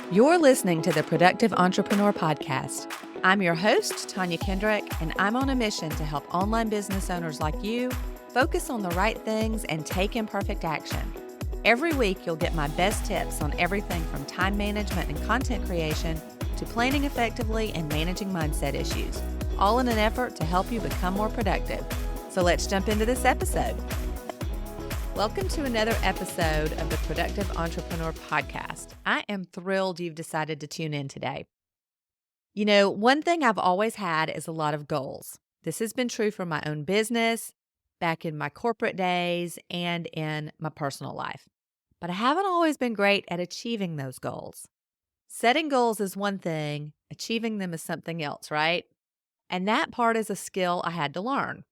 You're listening to the Productive Entrepreneur Podcast. I'm your host, Tanya Kendrick, and I'm on a mission to help online business owners like you focus on the right things and take imperfect action. Every week, you'll get my best tips on everything from time management and content creation to planning effectively and managing mindset issues, all in an effort to help you become more productive. So let's jump into this episode. Welcome to another episode of the Productive Entrepreneur Podcast. I am thrilled you've decided to tune in today. You know, one thing I've always had is a lot of goals. This has been true for my own business, back in my corporate days, and in my personal life. But I haven't always been great at achieving those goals. Setting goals is one thing, achieving them is something else, right? And that part is a skill I had to learn.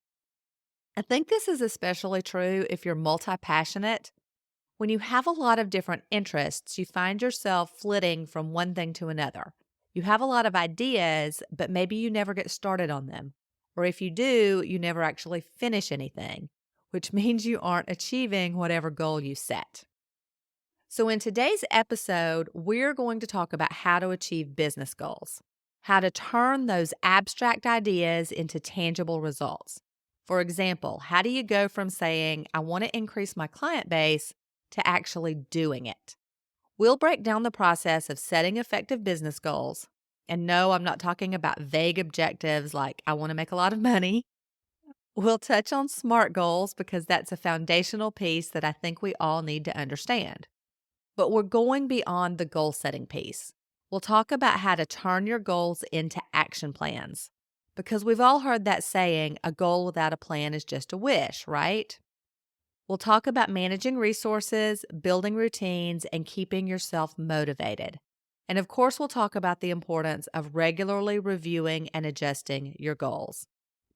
I think this is especially true if you're multi-passionate. When you have a lot of different interests, you find yourself flitting from one thing to another. You have a lot of ideas, but maybe you never get started on them. Or if you do, you never actually finish anything, which means you aren't achieving whatever goal you set. So in today's episode, we're going to talk about how to achieve business goals, how to turn those abstract ideas into tangible results. For example, how do you go from saying, I want to increase my client base, to actually doing it? We'll break down the process of setting effective business goals. And no, I'm not talking about vague objectives like I want to make a lot of money. We'll touch on SMART goals because that's a foundational piece that I think we all need to understand. But we're going beyond the goal setting piece. We'll talk about how to turn your goals into action plans. Because we've all heard that saying, a goal without a plan is just a wish, right? We'll talk about managing resources, building routines, and keeping yourself motivated. And of course, we'll talk about the importance of regularly reviewing and adjusting your goals.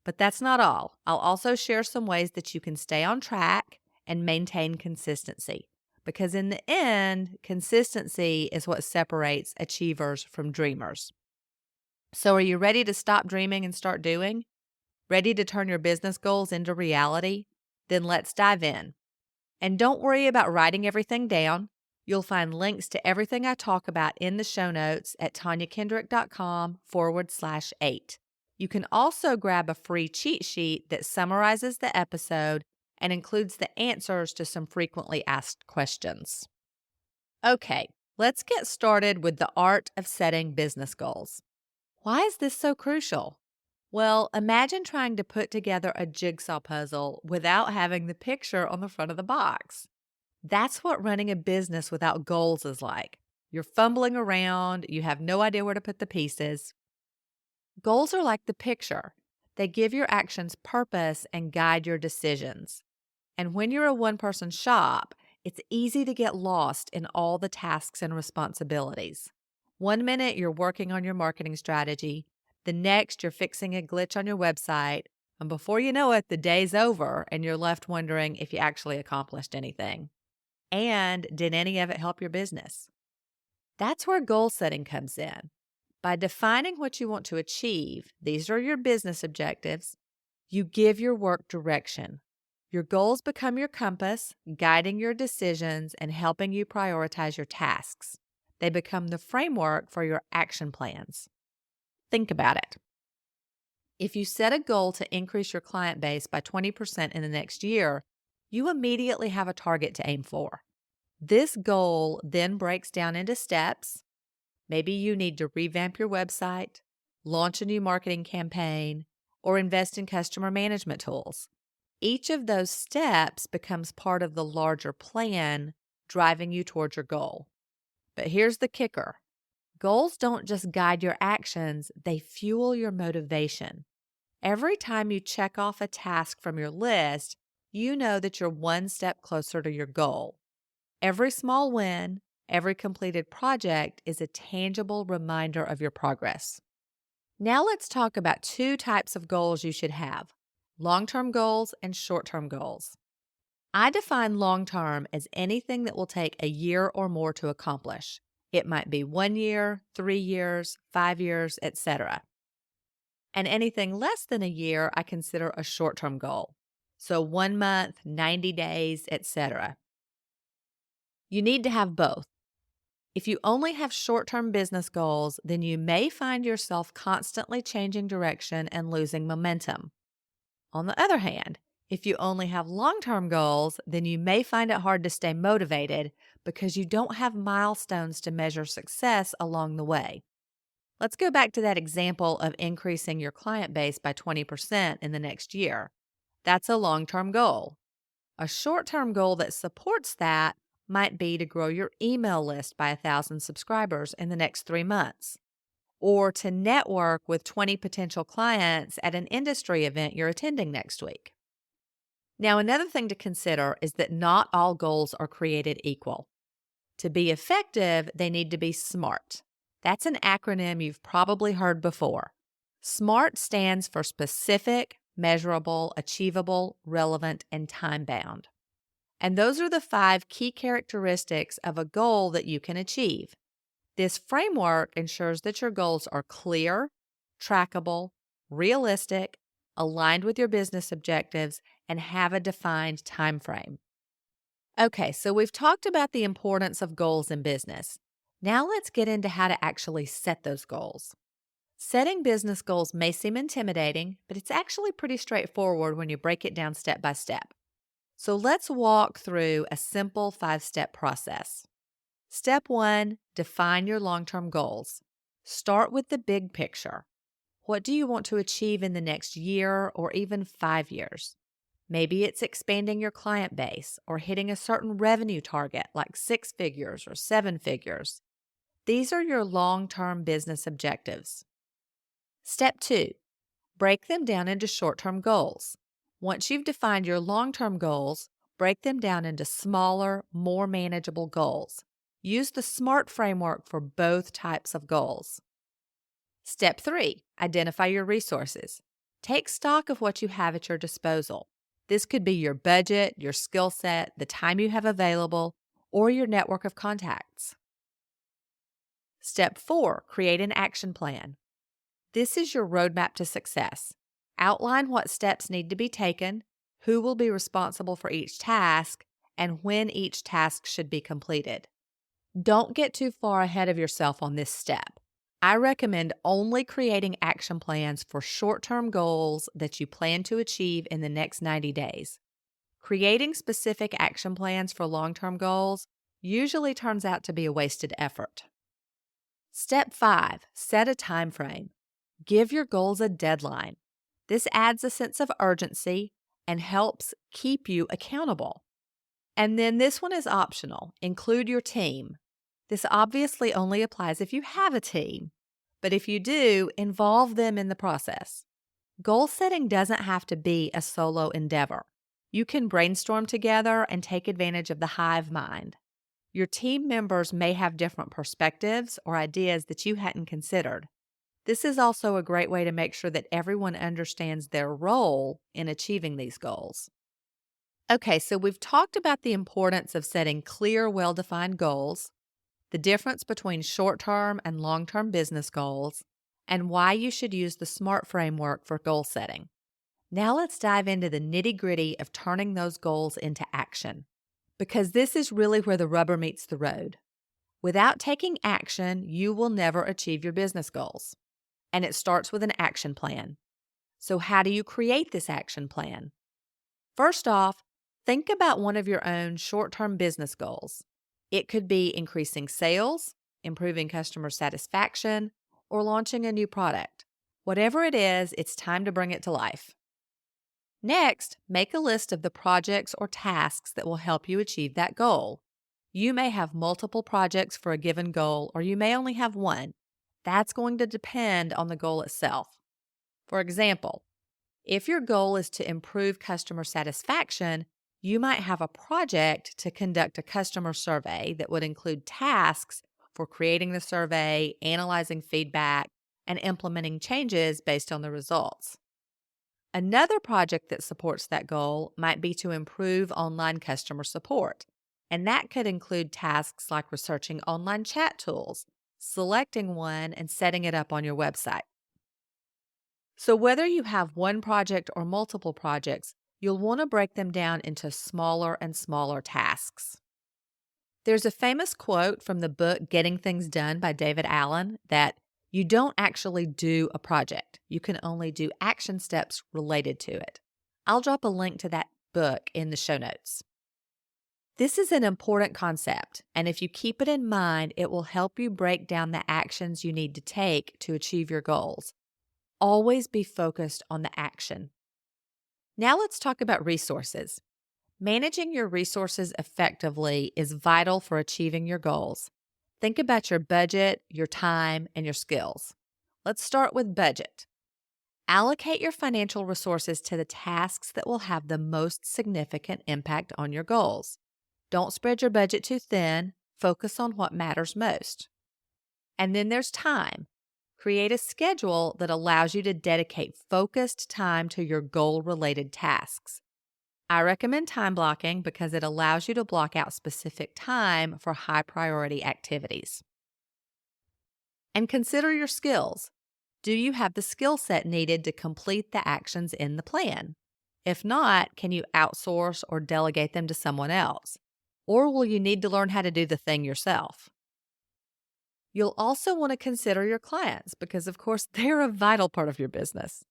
But that's not all. I'll also share some ways that you can stay on track and maintain consistency. Because in the end, consistency is what separates achievers from dreamers. So are you ready to stop dreaming and start doing? Ready to turn your business goals into reality? Then let's dive in. And don't worry about writing everything down. You'll find links to everything I talk about in the show notes at tanyakendrick.com/8. You can also grab a free cheat sheet that summarizes the episode and includes the answers to some frequently asked questions. Okay, let's get started with the art of setting business goals. Why is this so crucial? Well, imagine trying to put together a jigsaw puzzle without having the picture on the front of the box. That's what running a business without goals is like. You're fumbling around, you have no idea where to put the pieces. Goals are like the picture. They give your actions purpose and guide your decisions. And when you're a one-person shop, it's easy to get lost in all the tasks and responsibilities. One minute you're working on your marketing strategy, the next you're fixing a glitch on your website, and before you know it, the day's over and you're left wondering if you actually accomplished anything. And did any of it help your business? That's where goal setting comes in. By defining what you want to achieve, these are your business objectives, you give your work direction. Your goals become your compass, guiding your decisions and helping you prioritize your tasks. They become the framework for your action plans. Think about it. If you set a goal to increase your client base by 20% in the next year, you immediately have a target to aim for. This goal then breaks down into steps. Maybe you need to revamp your website, launch a new marketing campaign, or invest in customer management tools. Each of those steps becomes part of the larger plan driving you towards your goal. But here's the kicker. Goals don't just guide your actions, they fuel your motivation. Every time you check off a task from your list, you know that you're one step closer to your goal. Every small win, every completed project is a tangible reminder of your progress. Now let's talk about two types of goals you should have: long-term goals and short-term goals. I define long-term as anything that will take a year or more to accomplish. It might be 1 year, 3 years, 5 years, etc. And anything less than a year I consider a short-term goal. So 1 month, 90 days, etc. You need to have both. If you only have short-term business goals, then you may find yourself constantly changing direction and losing momentum. On the other hand, if you only have long-term goals, then you may find it hard to stay motivated because you don't have milestones to measure success along the way. Let's go back to that example of increasing your client base by 20% in the next year. That's a long-term goal. A short-term goal that supports that might be to grow your email list by 1,000 subscribers in the next 3 months, or to network with 20 potential clients at an industry event you're attending next week. Now, another thing to consider is that not all goals are created equal. To be effective, they need to be SMART. That's an acronym you've probably heard before. SMART stands for specific, measurable, achievable, relevant, and time-bound. And those are the 5 key characteristics of a goal that you can achieve. This framework ensures that your goals are clear, trackable, realistic, aligned with your business objectives, and have a defined time frame. Okay, so we've talked about the importance of goals in business. Now let's get into how to actually set those goals. Setting business goals may seem intimidating, but it's actually pretty straightforward when you break it down step by step. So let's walk through a simple 5-step process. Step 1, define your long-term goals. Start with the big picture. What do you want to achieve in the next year or even 5 years? Maybe it's expanding your client base or hitting a certain revenue target like 6 figures or 7 figures. These are your long-term business objectives. Step 2, break them down into short-term goals. Once you've defined your long-term goals, break them down into smaller, more manageable goals. Use the SMART framework for both types of goals. Step 3, identify your resources. Take stock of what you have at your disposal. This could be your budget, your skill set, the time you have available, or your network of contacts. Step 4, create an action plan. This is your roadmap to success. Outline what steps need to be taken, who will be responsible for each task, and when each task should be completed. Don't get too far ahead of yourself on this step. I recommend only creating action plans for short-term goals that you plan to achieve in the next 90 days. Creating specific action plans for long-term goals usually turns out to be a wasted effort. Step 5, set a time frame. Give your goals a deadline. This adds a sense of urgency and helps keep you accountable. And then this one is optional. Include your team. This obviously only applies if you have a team, but if you do, involve them in the process. Goal setting doesn't have to be a solo endeavor. You can brainstorm together and take advantage of the hive mind. Your team members may have different perspectives or ideas that you hadn't considered. This is also a great way to make sure that everyone understands their role in achieving these goals. Okay, so we've talked about the importance of setting clear, well-defined goals, the difference between short-term and long-term business goals, and why you should use the SMART framework for goal setting. Now let's dive into the nitty-gritty of turning those goals into action, because this is really where the rubber meets the road. Without taking action, you will never achieve your business goals. And it starts with an action plan. So how do you create this action plan? First off, think about one of your own short-term business goals. It could be increasing sales, improving customer satisfaction, or launching a new product. Whatever it is, it's time to bring it to life. Next, make a list of the projects or tasks that will help you achieve that goal. You may have multiple projects for a given goal, or you may only have one. That's going to depend on the goal itself. For example, if your goal is to improve customer satisfaction, you might have a project to conduct a customer survey that would include tasks for creating the survey, analyzing feedback, and implementing changes based on the results. Another project that supports that goal might be to improve online customer support, and that could include tasks like researching online chat tools, selecting one, and setting it up on your website. So whether you have one project or multiple projects, you'll want to break them down into smaller and smaller tasks. There's a famous quote from the book Getting Things Done by David Allen that you don't actually do a project. You can only do action steps related to it. I'll drop a link to that book in the show notes. This is an important concept, and if you keep it in mind, it will help you break down the actions you need to take to achieve your goals. Always be focused on the action. Now let's talk about resources. Managing your resources effectively is vital for achieving your goals. Think about your budget, your time, and your skills. Let's start with budget. Allocate your financial resources to the tasks that will have the most significant impact on your goals. Don't spread your budget too thin. Focus on what matters most. And then there's time. Create a schedule that allows you to dedicate focused time to your goal-related tasks. I recommend time blocking because it allows you to block out specific time for high-priority activities. And consider your skills. Do you have the skill set needed to complete the actions in the plan? If not, can you outsource or delegate them to someone else? Or will you need to learn how to do the thing yourself? You'll also want to consider your clients because, of course, they're a vital part of your business.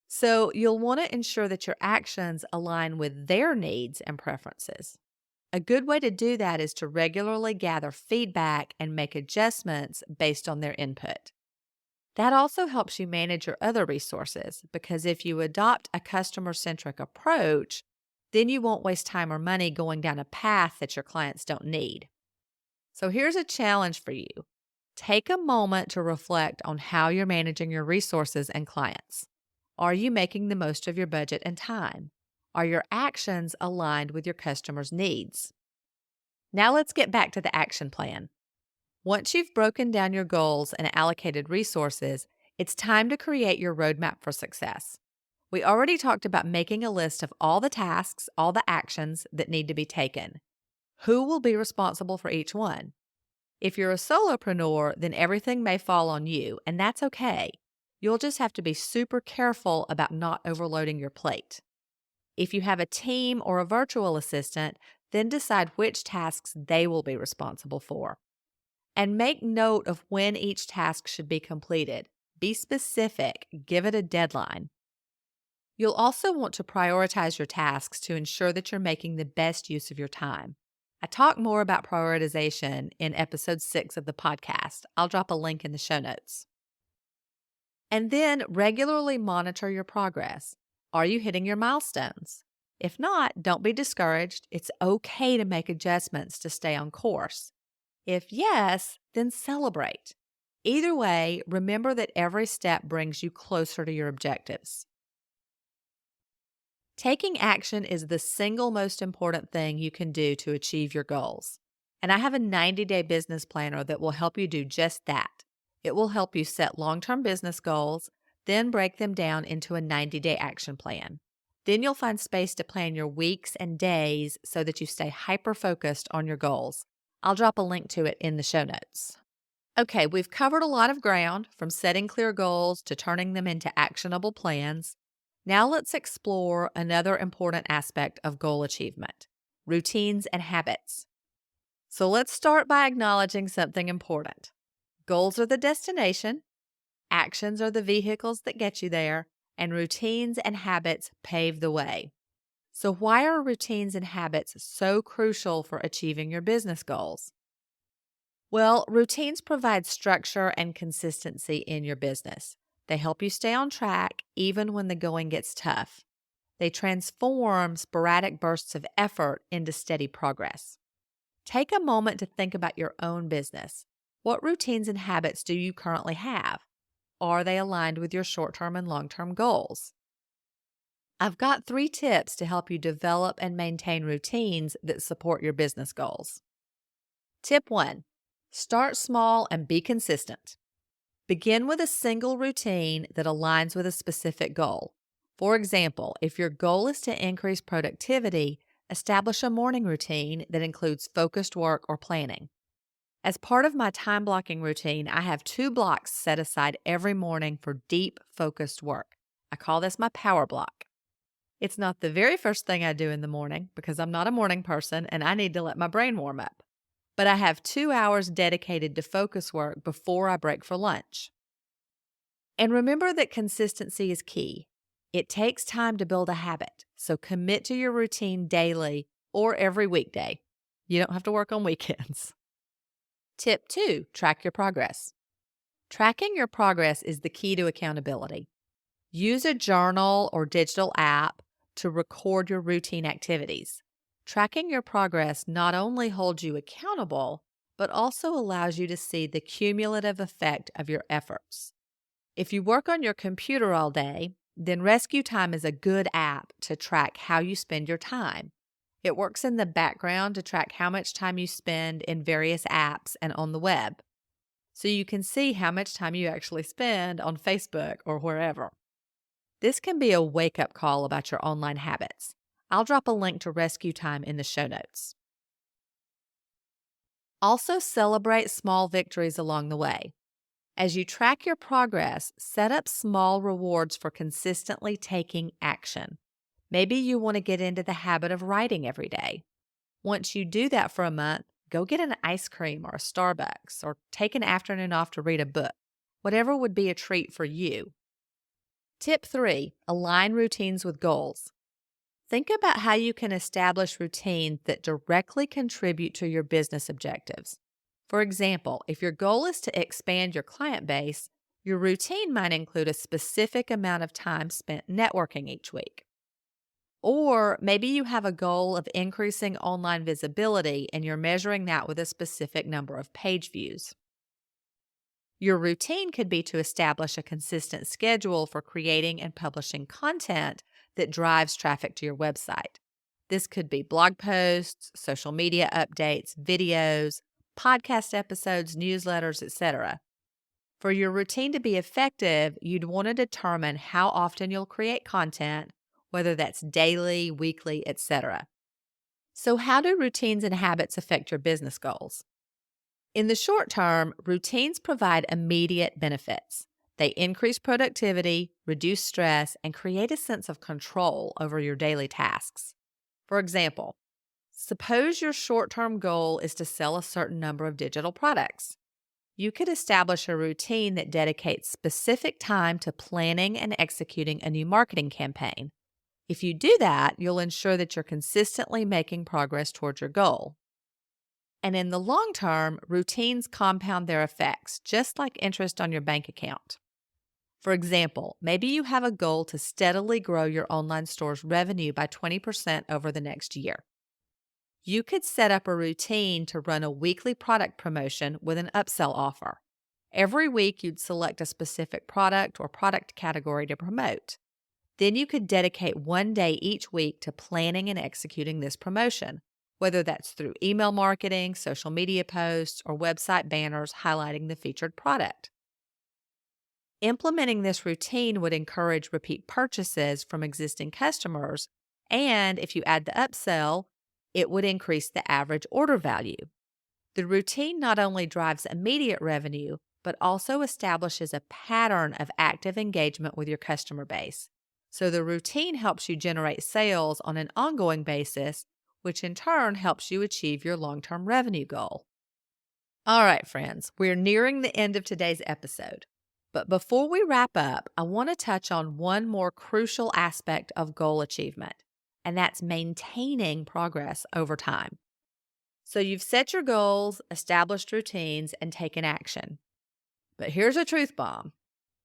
So you'll want to ensure that your actions align with their needs and preferences. A good way to do that is to regularly gather feedback and make adjustments based on their input. That also helps you manage your other resources because if you adopt a customer-centric approach, then you won't waste time or money going down a path that your clients don't need. So here's a challenge for you. Take a moment to reflect on how you're managing your resources and clients. Are you making the most of your budget and time? Are your actions aligned with your customers' needs? Now let's get back to the action plan. Once you've broken down your goals and allocated resources, it's time to create your roadmap for success. We already talked about making a list of all the tasks, all the actions that need to be taken. Who will be responsible for each one? If you're a solopreneur, then everything may fall on you, and that's okay. You'll just have to be super careful about not overloading your plate. If you have a team or a virtual assistant, then decide which tasks they will be responsible for. And make note of when each task should be completed. Be specific, give it a deadline. You'll also want to prioritize your tasks to ensure that you're making the best use of your time. I talk more about prioritization in episode 6 of the podcast. I'll drop a link in the show notes. And then regularly monitor your progress. Are you hitting your milestones? If not, don't be discouraged. It's okay to make adjustments to stay on course. If yes, then celebrate. Either way, remember that every step brings you closer to your objectives. Taking action is the single most important thing you can do to achieve your goals. And I have a 90-day business planner that will help you do just that. It will help you set long-term business goals, then break them down into a 90-day action plan. Then you'll find space to plan your weeks and days so that you stay hyper-focused on your goals. I'll drop a link to it in the show notes. Okay, we've covered a lot of ground, from setting clear goals to turning them into actionable plans. Now let's explore another important aspect of goal achievement: routines and habits. So let's start by acknowledging something important. Goals are the destination, actions are the vehicles that get you there, and routines and habits pave the way. So why are routines and habits so crucial for achieving your business goals? Well, routines provide structure and consistency in your business. They help you stay on track even when the going gets tough. They transform sporadic bursts of effort into steady progress. Take a moment to think about your own business. What routines and habits do you currently have? Are they aligned with your short-term and long-term goals? I've got 3 tips to help you develop and maintain routines that support your business goals. Tip 1. Start small and be consistent. Begin with a single routine that aligns with a specific goal. For example, if your goal is to increase productivity, establish a morning routine that includes focused work or planning. As part of my time blocking routine, I have 2 blocks set aside every morning for deep, focused work. I call this my power block. It's not the very first thing I do in the morning because I'm not a morning person and I need to let my brain warm up. but I have 2 hours dedicated to focus work before I break for lunch. And remember that consistency is key. It takes time to build a habit, so commit to your routine daily or every weekday. You don't have to work on weekends. Tip 2, track your progress. Tracking your progress is the key to accountability. Use a journal or digital app to record your routine activities. Tracking your progress not only holds you accountable, but also allows you to see the cumulative effect of your efforts. If you work on your computer all day, then Rescue Time is a good app to track how you spend your time. It works in the background to track how much time you spend in various apps and on the web, so you can see how much time you actually spend on Facebook or wherever. This can be a wake-up call about your online habits. I'll drop a link to Rescue Time in the show notes. Also, celebrate small victories along the way. As you track your progress, set up small rewards for consistently taking action. Maybe you want to get into the habit of writing every day. Once you do that for a month, go get an ice cream or a Starbucks or take an afternoon off to read a book. Whatever would be a treat for you. Tip 3, align routines with goals. Think about how you can establish routines that directly contribute to your business objectives. For example, if your goal is to expand your client base, your routine might include a specific amount of time spent networking each week. Or maybe you have a goal of increasing online visibility and you're measuring that with a specific number of page views. Your routine could be to establish a consistent schedule for creating and publishing content that drives traffic to your website. This could be blog posts, social media updates, videos, podcast episodes, newsletters, etc. For your routine to be effective, you'd want to determine how often you'll create content, whether that's daily, weekly, etc. So how do routines and habits affect your business goals? In the short term, routines provide immediate benefits. They increase productivity, reduce stress, and create a sense of control over your daily tasks. For example, suppose your short-term goal is to sell a certain number of digital products. You could establish a routine that dedicates specific time to planning and executing a new marketing campaign. If you do that, you'll ensure that you're consistently making progress towards your goal. And in the long term, routines compound their effects, just like interest on your bank account. For example, maybe you have a goal to steadily grow your online store's revenue by 20% over the next year. You could set up a routine to run a weekly product promotion with an upsell offer. Every week, you'd select a specific product or product category to promote. Then you could dedicate one day each week to planning and executing this promotion, whether that's through email marketing, social media posts, or website banners highlighting the featured product. Implementing this routine would encourage repeat purchases from existing customers, and if you add the upsell, it would increase the average order value. The routine not only drives immediate revenue, but also establishes a pattern of active engagement with your customer base. So the routine helps you generate sales on an ongoing basis, which in turn helps you achieve your long-term revenue goal. All right, friends, we're nearing the end of today's episode. But before we wrap up, I want to touch on one more crucial aspect of goal achievement, and that's maintaining progress over time. So you've set your goals, established routines, and taken action. But here's a truth bomb.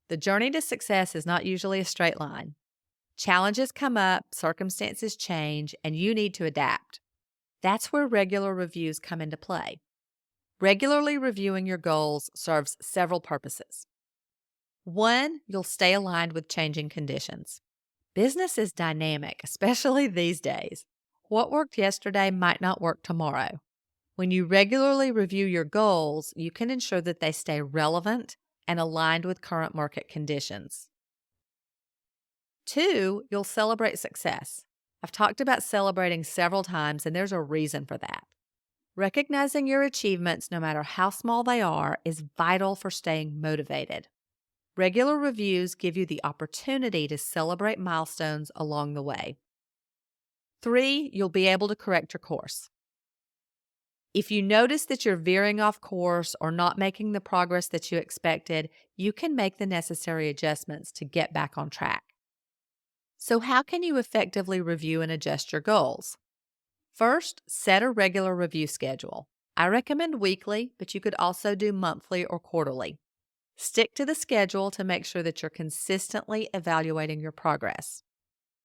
The journey to success is not usually a straight line. Challenges come up, circumstances change, and you need to adapt. That's where regular reviews come into play. Regularly reviewing your goals serves several purposes. 1, you'll stay aligned with changing conditions. Business is dynamic, especially these days. What worked yesterday might not work tomorrow. When you regularly review your goals, you can ensure that they stay relevant and aligned with current market conditions. 2, you'll celebrate success. I've talked about celebrating several times, and there's a reason for that. Recognizing your achievements, no matter how small they are, is vital for staying motivated. Regular reviews give you the opportunity to celebrate milestones along the way. 3, you'll be able to correct your course. If you notice that you're veering off course or not making the progress that you expected, you can make the necessary adjustments to get back on track. So, how can you effectively review and adjust your goals? First, set a regular review schedule. I recommend weekly, but you could also do monthly or quarterly. Stick to the schedule to make sure that you're consistently evaluating your progress.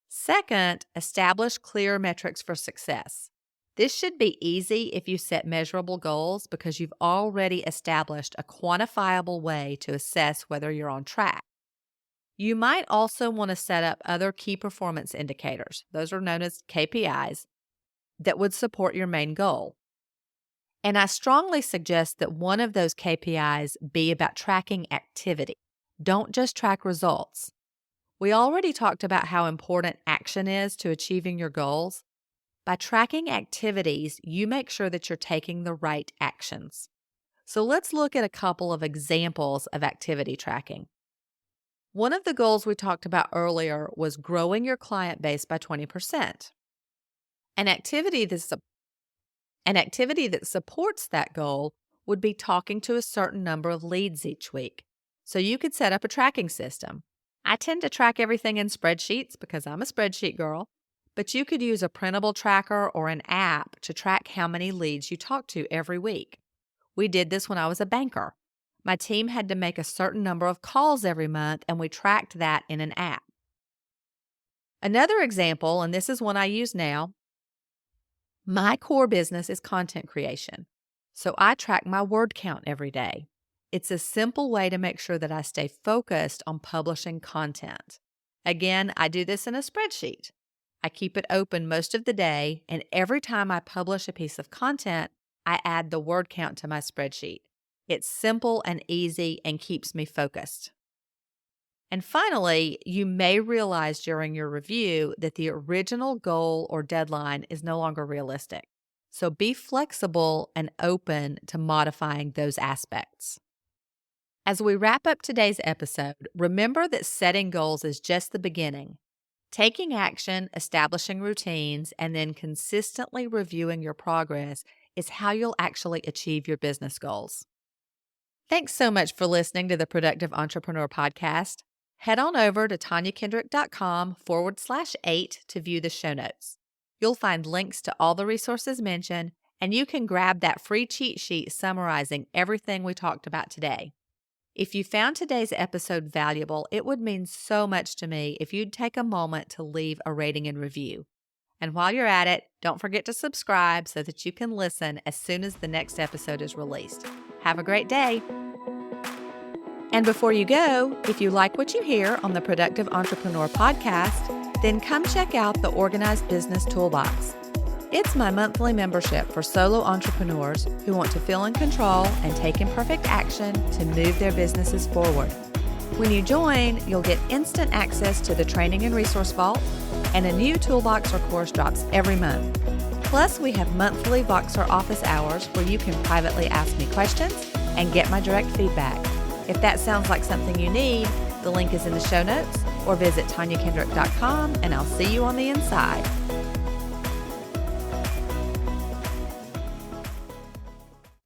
Second, establish clear metrics for success. This should be easy if you set measurable goals because you've already established a quantifiable way to assess whether you're on track. You might also want to set up other key performance indicators, those are known as KPIs, that would support your main goal. And I strongly suggest that one of those KPIs be about tracking activity. Don't just track results. We already talked about how important action is to achieving your goals. By tracking activities, you make sure that you're taking the right actions. So let's look at a couple of examples of activity tracking. One of the goals we talked about earlier was growing your client base by 20%. An activity that supports that goal would be talking to a certain number of leads each week. So you could set up a tracking system. I tend to track everything in spreadsheets because I'm a spreadsheet girl, but you could use a printable tracker or an app to track how many leads you talk to every week. We did this when I was a banker. My team had to make a certain number of calls every month, and we tracked that in an app. Another example, and this is one I use now, my core business is content creation, so I track my word count every day. It's a simple way to make sure that I stay focused on publishing content. Again, I do this in a spreadsheet. I keep it open most of the day, and every time I publish a piece of content, I add the word count to my spreadsheet. It's simple and easy and keeps me focused. And finally, you may realize during your review that the original goal or deadline is no longer realistic. So be flexible and open to modifying those aspects. As we wrap up today's episode, remember that setting goals is just the beginning. Taking action, establishing routines, and then consistently reviewing your progress is how you'll actually achieve your business goals. Thanks so much for listening to the Productive Entrepreneur Podcast. Head on over to tanyakendrick.com/8 to view the show notes. You'll find links to all the resources mentioned, and you can grab that free cheat sheet summarizing everything we talked about today. If you found today's episode valuable, it would mean so much to me if you'd take a moment to leave a rating and review. And while you're at it, don't forget to subscribe so that you can listen as soon as the next episode is released. Have a great day. And before you go, if you like what you hear on the Productive Entrepreneur Podcast, then come check out the Organized Business Toolbox. It's my monthly membership for solo entrepreneurs who want to feel in control and take imperfect action to move their businesses forward. When you join, you'll get instant access to the training and resource vault, and a new toolbox or course drops every month. Plus, we have monthly Voxer office hours where you can privately ask me questions and get my direct feedback. If that sounds like something you need, the link is in the show notes, or visit tanyakendrick.com, and I'll see you on the inside.